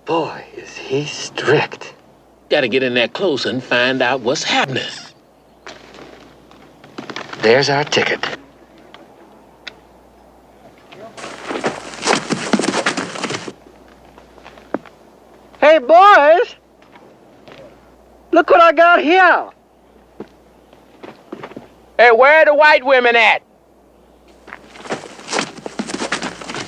Boy, is he strict. Gotta get in there close and find out what's happening. There's our ticket. Hey, boys! Look what I got here! Hey, where are the white women at?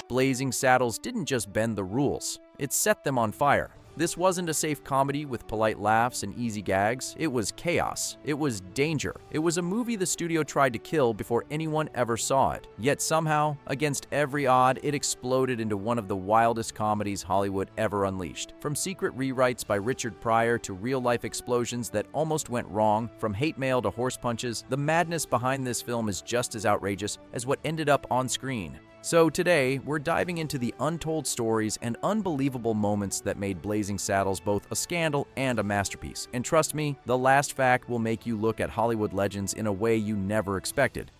Blazing Saddles didn't just bend the rules, it set them on fire. This wasn't a safe comedy with polite laughs and easy gags. It was chaos. It was danger. It was a movie the studio tried to kill before anyone ever saw it. Yet somehow, against every odd, it exploded into one of the wildest comedies Hollywood ever unleashed. From secret rewrites by Richard Pryor to real-life explosions that almost went wrong, from hate mail to horse punches, the madness behind this film is just as outrageous as what ended up on screen. So today, we're diving into the untold stories and unbelievable moments that made Blazing Saddles both a scandal and a masterpiece. And trust me, the last fact will make you look at Hollywood legends in a way you never expected.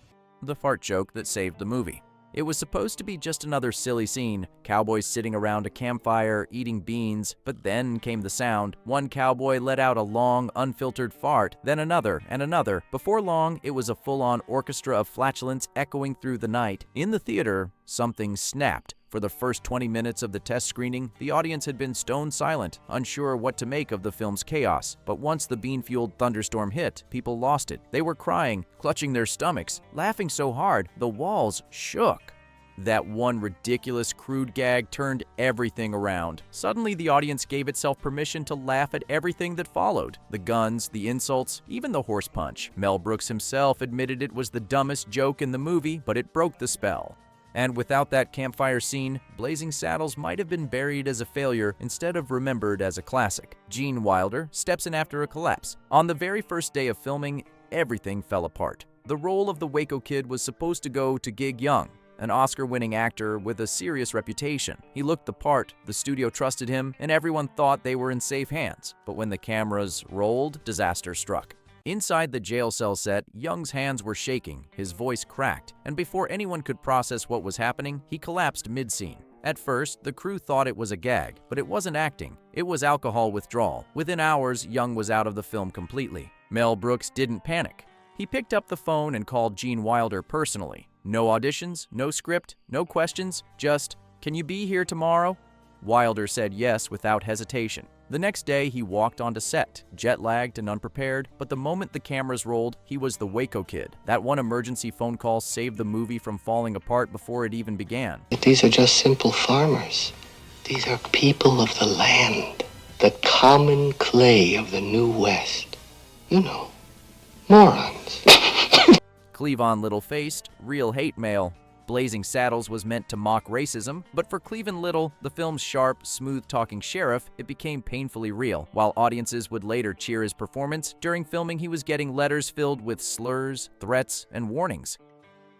The fart joke that saved the movie. It was supposed to be just another silly scene, cowboys sitting around a campfire eating beans, but then came the sound. One cowboy let out a long, unfiltered fart, then another and another. Before long, it was a full-on orchestra of flatulence echoing through the night. In the theater, something snapped. For the first 20 minutes of the test screening, the audience had been stone silent, unsure what to make of the film's chaos. But once the bean-fueled thunderstorm hit, people lost it. They were crying, clutching their stomachs, laughing so hard, the walls shook. That one ridiculous, crude gag turned everything around. Suddenly, the audience gave itself permission to laugh at everything that followed. The guns, the insults, even the horse punch. Mel Brooks himself admitted it was the dumbest joke in the movie, but it broke the spell. And without that campfire scene, Blazing Saddles might have been buried as a failure instead of remembered as a classic. Gene Wilder steps in after a collapse. On the very first day of filming, everything fell apart. The role of the Waco Kid was supposed to go to Gig Young, an Oscar-winning actor with a serious reputation. He looked the part, the studio trusted him, and everyone thought they were in safe hands. But when the cameras rolled, disaster struck. Inside the jail cell set, Young's hands were shaking, his voice cracked, and before anyone could process what was happening, he collapsed mid-scene. At first, the crew thought it was a gag, but it wasn't acting. It was alcohol withdrawal. Within hours, Young was out of the film completely. Mel Brooks didn't panic. He picked up the phone and called Gene Wilder personally. No auditions, no script, no questions, just, "Can you be here tomorrow?" Wilder said yes without hesitation. The next day, he walked onto set, jet-lagged and unprepared, but the moment the cameras rolled, he was the Waco Kid. That one emergency phone call saved the movie from falling apart before it even began. These are just simple farmers. These are people of the land. The common clay of the New West. You know, morons. Cleavon Little faced real hate mail. Blazing Saddles was meant to mock racism, but for Cleavon Little, the film's sharp, smooth-talking sheriff, it became painfully real. While audiences would later cheer his performance, during filming he was getting letters filled with slurs, threats, and warnings.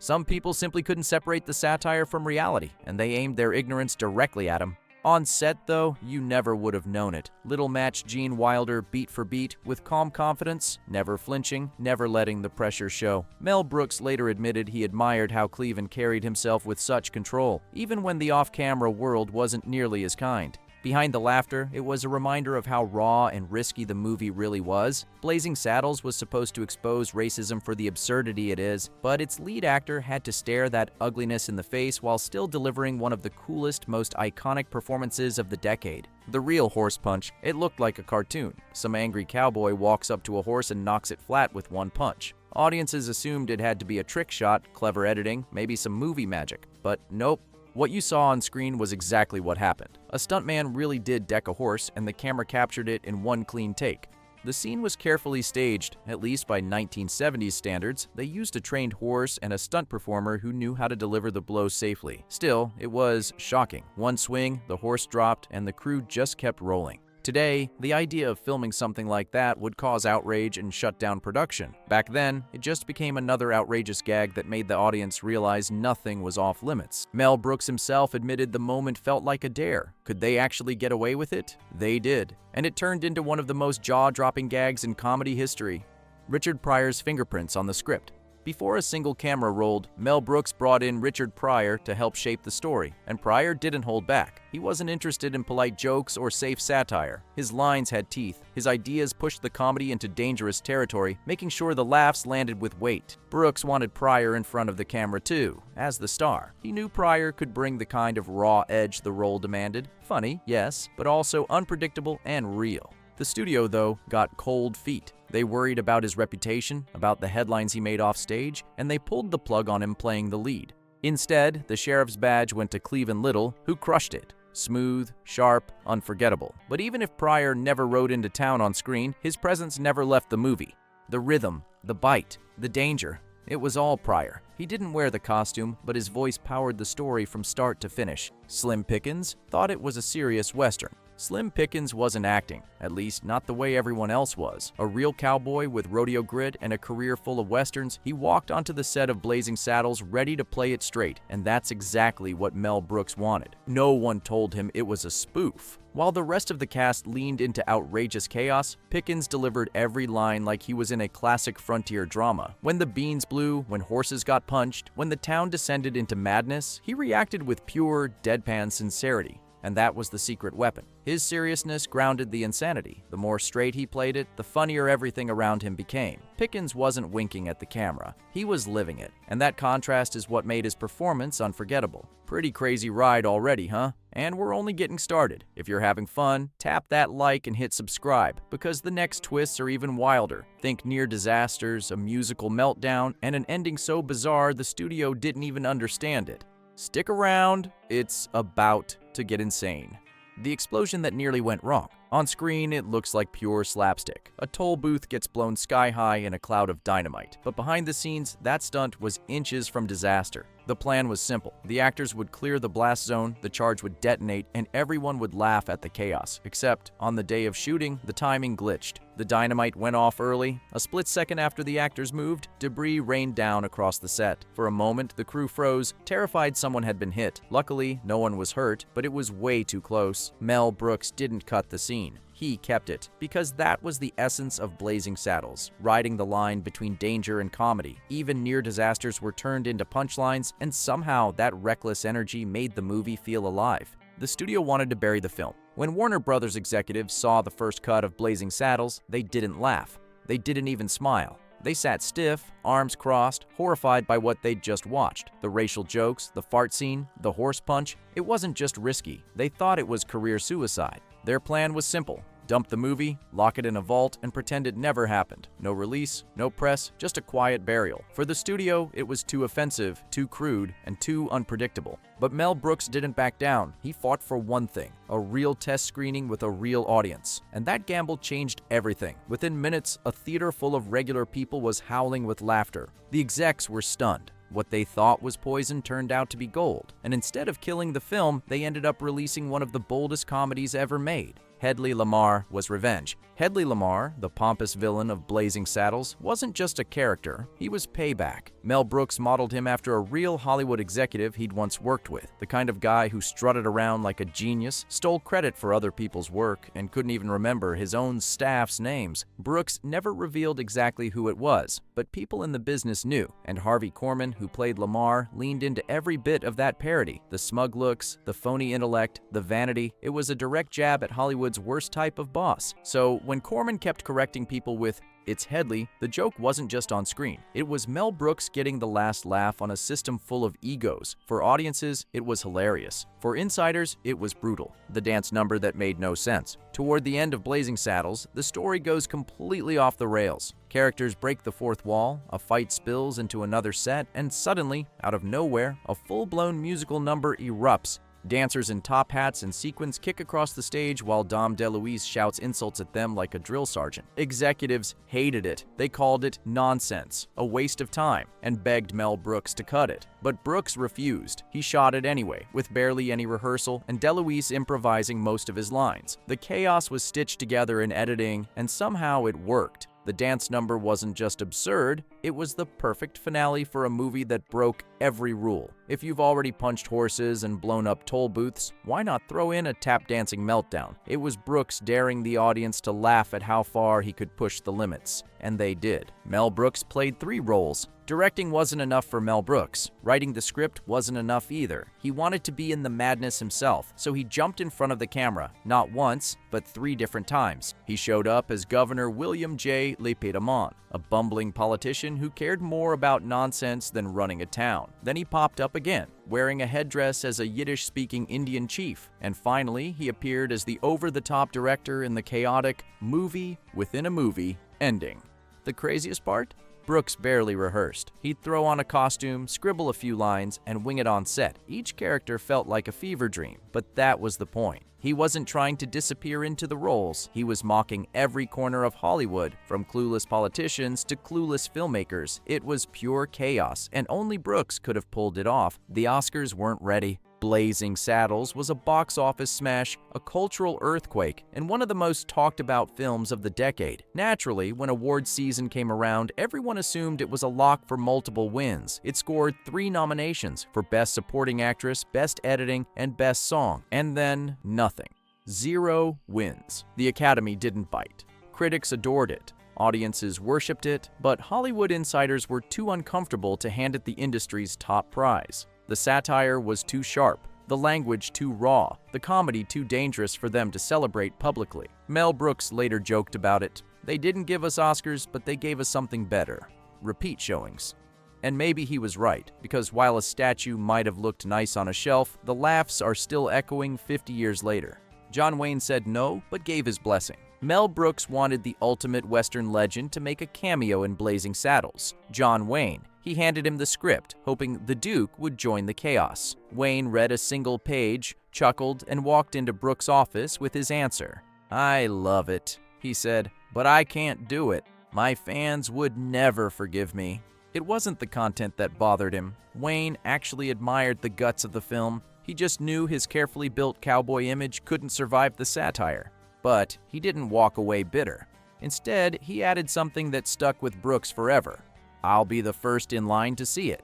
Some people simply couldn't separate the satire from reality, and they aimed their ignorance directly at him. On set, though, you never would have known it. Little matched Gene Wilder beat for beat, with calm confidence, never flinching, never letting the pressure show. Mel Brooks later admitted he admired how Cleavon carried himself with such control, even when the off-camera world wasn't nearly as kind. Behind the laughter, it was a reminder of how raw and risky the movie really was. Blazing Saddles was supposed to expose racism for the absurdity it is, but its lead actor had to stare that ugliness in the face while still delivering one of the coolest, most iconic performances of the decade. The real horse punch, it looked like a cartoon. Some angry cowboy walks up to a horse and knocks it flat with one punch. Audiences assumed it had to be a trick shot, clever editing, maybe some movie magic, but nope. What you saw on screen was exactly what happened. A stuntman really did deck a horse, and the camera captured it in one clean take. The scene was carefully staged, at least by 1970s standards. They used a trained horse and a stunt performer who knew how to deliver the blow safely. Still, it was shocking. One swing, the horse dropped, and the crew just kept rolling. Today, the idea of filming something like that would cause outrage and shut down production. Back then, it just became another outrageous gag that made the audience realize nothing was off limits. Mel Brooks himself admitted the moment felt like a dare. Could they actually get away with it? They did. And it turned into one of the most jaw-dropping gags in comedy history. Richard Pryor's fingerprints on the script. Before a single camera rolled, Mel Brooks brought in Richard Pryor to help shape the story, and Pryor didn't hold back. He wasn't interested in polite jokes or safe satire. His lines had teeth. His ideas pushed the comedy into dangerous territory, making sure the laughs landed with weight. Brooks wanted Pryor in front of the camera too, as the star. He knew Pryor could bring the kind of raw edge the role demanded. Funny, yes, but also unpredictable and real. The studio, though, got cold feet. They worried about his reputation, about the headlines he made off stage, and they pulled the plug on him playing the lead. Instead, the sheriff's badge went to Cleavon Little, who crushed it. Smooth, sharp, unforgettable. But even if Pryor never rode into town on screen, his presence never left the movie. The rhythm, the bite, the danger, it was all Pryor. He didn't wear the costume, but his voice powered the story from start to finish. Slim Pickens thought it was a serious Western. Slim Pickens wasn't acting, at least not the way everyone else was. A real cowboy with rodeo grit and a career full of westerns, he walked onto the set of Blazing Saddles ready to play it straight, and that's exactly what Mel Brooks wanted. No one told him it was a spoof. While the rest of the cast leaned into outrageous chaos, Pickens delivered every line like he was in a classic frontier drama. When the beans blew, when horses got punched, when the town descended into madness, he reacted with pure, deadpan sincerity. And that was the secret weapon. His seriousness grounded the insanity. The more straight he played it, the funnier everything around him became. Pickens wasn't winking at the camera. He was living it. And that contrast is what made his performance unforgettable. Pretty crazy ride already, huh? And we're only getting started. If you're having fun, tap that like and hit subscribe, because the next twists are even wilder. Think near disasters, a musical meltdown, and an ending so bizarre the studio didn't even understand it. Stick around, it's about to get insane. The explosion that nearly went wrong. On screen, it looks like pure slapstick. A toll booth gets blown sky high in a cloud of dynamite. But behind the scenes, that stunt was inches from disaster. The plan was simple. The actors would clear the blast zone, the charge would detonate, and everyone would laugh at the chaos. Except, on the day of shooting, the timing glitched. The dynamite went off early. A split second after the actors moved, debris rained down across the set. For a moment, the crew froze, terrified someone had been hit. Luckily, no one was hurt, but it was way too close. Mel Brooks didn't cut the scene. He kept it, because that was the essence of Blazing Saddles, riding the line between danger and comedy. Even near disasters were turned into punchlines, and somehow that reckless energy made the movie feel alive. The studio wanted to bury the film. When Warner Brothers executives saw the first cut of Blazing Saddles, they didn't laugh. They didn't even smile. They sat stiff, arms crossed, horrified by what they'd just watched. The racial jokes, the fart scene, the horse punch, it wasn't just risky. They thought it was career suicide. Their plan was simple. Dump the movie, lock it in a vault, and pretend it never happened. No release, no press, just a quiet burial. For the studio, it was too offensive, too crude, and too unpredictable. But Mel Brooks didn't back down. He fought for one thing, a real test screening with a real audience. And that gamble changed everything. Within minutes, a theater full of regular people was howling with laughter. The execs were stunned. What they thought was poison turned out to be gold. And instead of killing the film, they ended up releasing one of the boldest comedies ever made. Hedley Lamar was revenge. Hedley Lamar, the pompous villain of Blazing Saddles, wasn't just a character, he was payback. Mel Brooks modeled him after a real Hollywood executive he'd once worked with, the kind of guy who strutted around like a genius, stole credit for other people's work, and couldn't even remember his own staff's names. Brooks never revealed exactly who it was, but people in the business knew, and Harvey Korman, who played Lamar, leaned into every bit of that parody. The smug looks, the phony intellect, the vanity, it was a direct jab at Hollywood's worst type of boss. So when Korman kept correcting people with, "It's Hedley," the joke wasn't just on screen. It was Mel Brooks getting the last laugh on a system full of egos. For audiences, it was hilarious. For insiders, it was brutal. The dance number that made no sense. Toward the end of Blazing Saddles, the story goes completely off the rails. Characters break the fourth wall, a fight spills into another set, and suddenly, out of nowhere, a full-blown musical number erupts. Dancers in top hats and sequins kick across the stage while Dom DeLuise shouts insults at them like a drill sergeant. Executives hated it. They called it nonsense, a waste of time, and begged Mel Brooks to cut it. But Brooks refused. He shot it anyway, with barely any rehearsal, and DeLuise improvising most of his lines. The chaos was stitched together in editing, and somehow it worked. The dance number wasn't just absurd, it was the perfect finale for a movie that broke every rule. If you've already punched horses and blown up toll booths, why not throw in a tap-dancing meltdown? It was Brooks daring the audience to laugh at how far he could push the limits, and they did. Mel Brooks played 3 roles. Directing wasn't enough for Mel Brooks. Writing the script wasn't enough either. He wanted to be in the madness himself, so he jumped in front of the camera, not once, but 3 different times. He showed up as Governor William J. Lepetamon, a bumbling politician who cared more about nonsense than running a town. Then he popped up again, wearing a headdress as a Yiddish-speaking Indian chief. And finally, he appeared as the over-the-top director in the chaotic movie within a movie ending. The craziest part? Brooks barely rehearsed. He'd throw on a costume, scribble a few lines, and wing it on set. Each character felt like a fever dream, but that was the point. He wasn't trying to disappear into the roles. He was mocking every corner of Hollywood, from clueless politicians to clueless filmmakers. It was pure chaos, and only Brooks could have pulled it off. The Oscars weren't ready. Blazing Saddles was a box office smash, a cultural earthquake, and one of the most talked about films of the decade. Naturally, when award season came around, everyone assumed it was a lock for multiple wins. It scored 3 nominations for Best Supporting Actress, Best Editing, and Best Song. And then nothing. 0 wins. The Academy didn't bite. Critics adored it. Audiences worshipped it, but Hollywood insiders were too uncomfortable to hand it the industry's top prize. The satire was too sharp, the language too raw, the comedy too dangerous for them to celebrate publicly. Mel Brooks later joked about it. They didn't give us Oscars, but they gave us something better. Repeat showings. And maybe he was right, because while a statue might have looked nice on a shelf, the laughs are still echoing 50 years later. John Wayne said no, but gave his blessing. Mel Brooks wanted the ultimate Western legend to make a cameo in Blazing Saddles. John Wayne. He handed him the script, hoping the Duke would join the chaos. Wayne read a single page, chuckled, and walked into Brooks' office with his answer. "I love it," he said, "but I can't do it. My fans would never forgive me." It wasn't the content that bothered him. Wayne actually admired the guts of the film. He just knew his carefully built cowboy image couldn't survive the satire. But he didn't walk away bitter. Instead, he added something that stuck with Brooks forever. "I'll be the first in line to see it."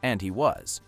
And he was.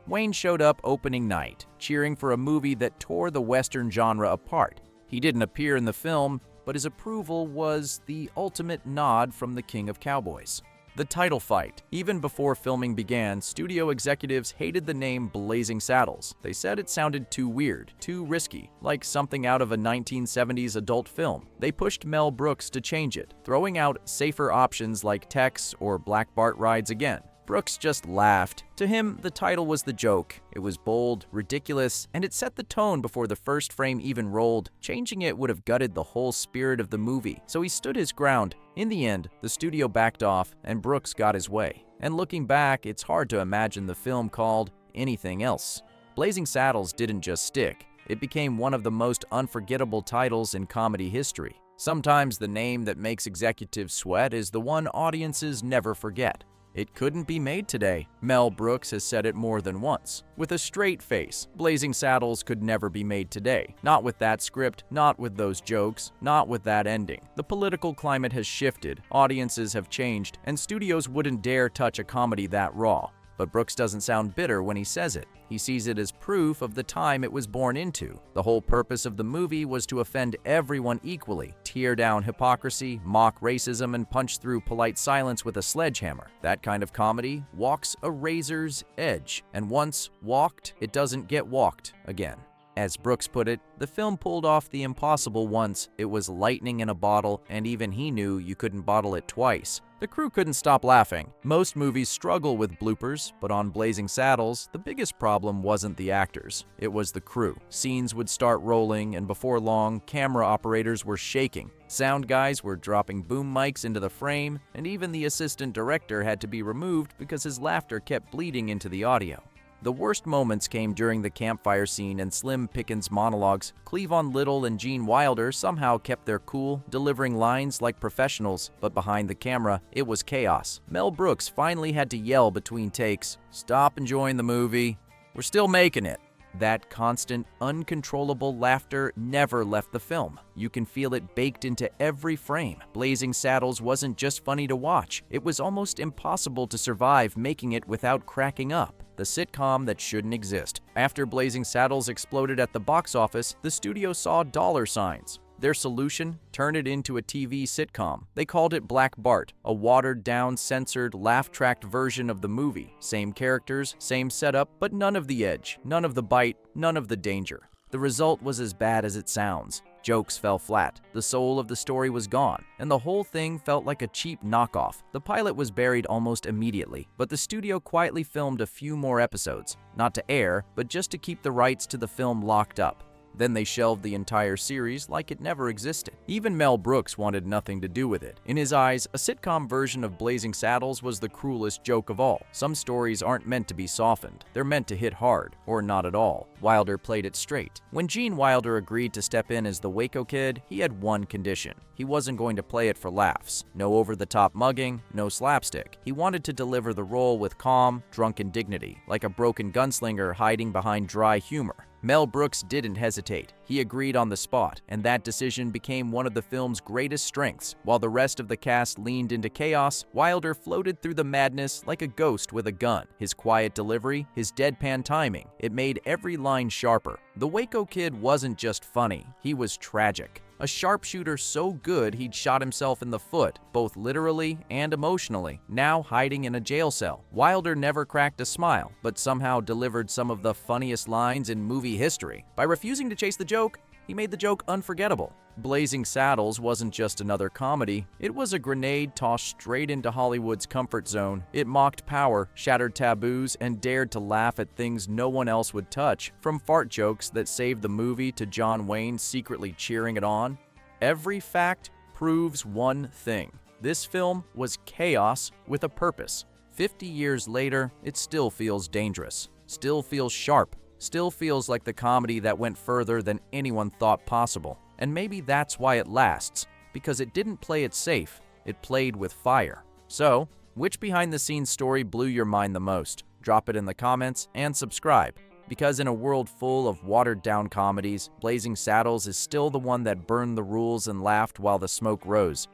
Wayne showed up opening night, cheering for a movie that tore the Western genre apart. He didn't appear in the film, but his approval was the ultimate nod from the King of Cowboys. The title fight. Even before filming began, studio executives hated the name Blazing Saddles. They said it sounded too weird, too risky, like something out of a 1970s adult film. They pushed Mel Brooks to change it, throwing out safer options like Tex or Black Bart rides again. Brooks just laughed. To him, the title was the joke. It was bold, ridiculous, and it set the tone before the first frame even rolled. Changing it would have gutted the whole spirit of the movie, so he stood his ground. In the end, the studio backed off, and Brooks got his way. And looking back, it's hard to imagine the film called anything else. Blazing Saddles didn't just stick. It became one of the most unforgettable titles in comedy history. Sometimes the name that makes executives sweat is the one audiences never forget. It couldn't be made today. Mel Brooks has said it more than once. With a straight face, Blazing Saddles could never be made today. Not with that script, not with those jokes, not with that ending. The political climate has shifted, audiences have changed, and studios wouldn't dare touch a comedy that raw. But Brooks doesn't sound bitter when he says it. He sees it as proof of the time it was born into. The whole purpose of the movie was to offend everyone equally, tear down hypocrisy, mock racism, and punch through polite silence with a sledgehammer. That kind of comedy walks a razor's edge, and once walked, it doesn't get walked again. As Brooks put it, the film pulled off the impossible once. It was lightning in a bottle, and even he knew you couldn't bottle it twice. The crew couldn't stop laughing. Most movies struggle with bloopers, but on Blazing Saddles, the biggest problem wasn't the actors. It was the crew. Scenes would start rolling, and before long, camera operators were shaking. Sound guys were dropping boom mics into the frame, and even the assistant director had to be removed because his laughter kept bleeding into the audio. The worst moments came during the campfire scene and Slim Pickens monologues. Cleavon Little and Gene Wilder somehow kept their cool, delivering lines like professionals, but behind the camera, it was chaos. Mel Brooks finally had to yell between takes, "Stop enjoying the movie. We're still making it." That constant, uncontrollable laughter never left the film. You can feel it baked into every frame. Blazing Saddles wasn't just funny to watch, it was almost impossible to survive making it without cracking up. The sitcom that shouldn't exist. After Blazing Saddles exploded at the box office, the studio saw dollar signs. Their solution? Turn it into a TV sitcom. They called it Black Bart, a watered-down, censored, laugh-tracked version of the movie. Same characters, same setup, but none of the edge, none of the bite, none of the danger. The result was as bad as it sounds. Jokes fell flat, the soul of the story was gone, and the whole thing felt like a cheap knockoff. The pilot was buried almost immediately, but the studio quietly filmed a few more episodes, not to air, but just to keep the rights to the film locked up. Then they shelved the entire series like it never existed. Even Mel Brooks wanted nothing to do with it. In his eyes, a sitcom version of Blazing Saddles was the cruelest joke of all. Some stories aren't meant to be softened. They're meant to hit hard, or not at all. Wilder played it straight. When Gene Wilder agreed to step in as the Waco Kid, he had one condition. He wasn't going to play it for laughs. No over-the-top mugging, no slapstick. He wanted to deliver the role with calm, drunken dignity, like a broken gunslinger hiding behind dry humor. Mel Brooks didn't hesitate. He agreed on the spot, and that decision became one of the film's greatest strengths. While the rest of the cast leaned into chaos, Wilder floated through the madness like a ghost with a gun. His quiet delivery, his deadpan timing, it made every line sharper. The Waco Kid wasn't just funny, he was tragic. A sharpshooter so good he'd shot himself in the foot, both literally and emotionally, now hiding in a jail cell. Wilder never cracked a smile, but somehow delivered some of the funniest lines in movie history. By refusing to chase the joke, he made the joke unforgettable. Blazing Saddles wasn't just another comedy, it was a grenade tossed straight into Hollywood's comfort zone. It mocked power, shattered taboos, and dared to laugh at things no one else would touch. From fart jokes that saved the movie to John Wayne secretly cheering it on, every fact proves one thing. This film was chaos with a purpose. 50 years later, it still feels dangerous, still feels sharp, still feels like the comedy that went further than anyone thought possible. And maybe that's why it lasts, because it didn't play it safe, it played with fire. So, which behind-the-scenes story blew your mind the most? Drop it in the comments and subscribe, because in a world full of watered-down comedies, Blazing Saddles is still the one that burned the rules and laughed while the smoke rose.